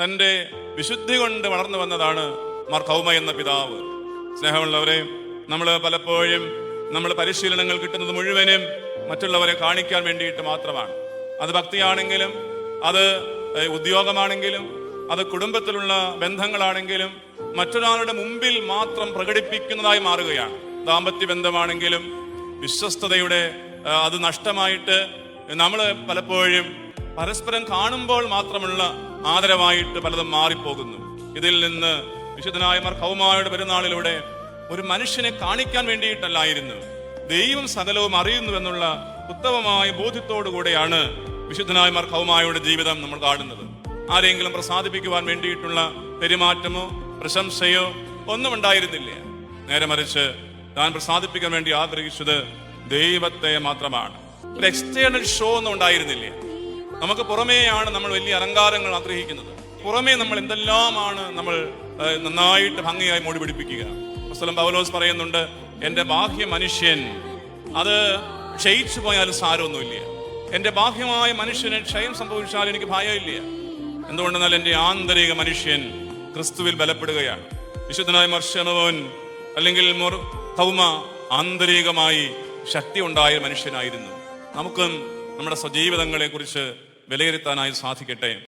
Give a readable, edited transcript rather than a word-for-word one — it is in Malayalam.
തൻ്റെ വിശുദ്ധി കൊണ്ട് വളർന്നു വന്നതാണ് മാർ കൗമ എന്ന പിതാവ്. സ്നേഹമുള്ളവരെ, നമ്മൾ പലപ്പോഴും നമ്മൾ പരിശീലനങ്ങൾ കിട്ടുന്നത് മുഴുവനും മറ്റുള്ളവരെ കാണിക്കാൻ വേണ്ടിയിട്ട് മാത്രമാണ്. അത് ഭക്തിയാണെങ്കിലും, അത് ഉദ്യോഗമാണെങ്കിലും, അത് കുടുംബത്തിലുള്ള ബന്ധങ്ങളാണെങ്കിലും മറ്റൊരാളുടെ മുമ്പിൽ മാത്രം പ്രകടിപ്പിക്കുന്നതായി മാറുകയാണ്. ദാമ്പത്യ ബന്ധമാണെങ്കിലും വിശ്വസ്തതയുടെ അത് നഷ്ടമായിട്ട് നമ്മൾ പലപ്പോഴും പരസ്പരം കാണുമ്പോൾ മാത്രമുള്ള ആദരവായിട്ട് പലതും മാറിപ്പോകുന്നു. ഇതിൽ നിന്ന് വിശുദ്ധനായ മാർ കൗമായുടെ പെരുന്നാളിലൂടെ ഒരു മനുഷ്യനെ കാണിക്കാൻ വേണ്ടിയിട്ടല്ലായിരുന്നു, ദൈവം സകലവും അറിയുന്നുവെന്നുള്ള ഉത്തമമായ ബോധ്യത്തോടു കൂടെയാണ് വിശുദ്ധനായ മാർ കൗമായുടെ ജീവിതം നമ്മൾ കാണുന്നത്. ആരെങ്കിലും പ്രസാദിപ്പിക്കുവാൻ വേണ്ടിയിട്ടുള്ള പെരുമാറ്റമോ പ്രശംസയോ ഒന്നും ഉണ്ടായിരുന്നില്ല. നേരെ മറിച്ച് താൻ പ്രസാദിപ്പിക്കാൻ വേണ്ടി ആഗ്രഹിച്ചത് ദൈവത്തെ മാത്രമാണ്. ഒരു എക്സ്റ്റേണൽ ഷോ ഒന്നും ഉണ്ടായിരുന്നില്ല. നമുക്ക് പുറമേയാണ് നമ്മൾ വലിയ അലങ്കാരങ്ങൾ ആഗ്രഹിക്കുന്നത്. പുറമേ നമ്മൾ എന്തെല്ലാമാണ് നമ്മൾ നന്നായിട്ട് ഭംഗിയായി മോടി പിടിപ്പിക്കുക. അപ്പോസ്തലൻ പൗലോസ് പറയുന്നുണ്ട്, എൻ്റെ ബാഹ്യ മനുഷ്യൻ അത് ക്ഷയിച്ചു പോയാലും സാരമൊന്നുമില്ല. എൻ്റെ ബാഹ്യമായ മനുഷ്യന് ക്ഷയം സംഭവിച്ചാലും എനിക്ക് ഭയമില്ല. എന്തുകൊണ്ടെന്നാൽ എൻ്റെ ആന്തരിക മനുഷ്യൻ ക്രിസ്തുവിൽ ബലപ്പെടുകയാണ്. വിശുദ്ധനായ മാർ ശമവോൻ അല്ലെങ്കിൽ മാർ കൗമ ആന്തരികമായി ശക്തി ഉണ്ടായ മനുഷ്യനായിരുന്നു. നമുക്കും നമ്മുടെ സ്വജീവിതങ്ങളെ കുറിച്ച് വിലയിരുത്താനായി സാധിക്കട്ടെ.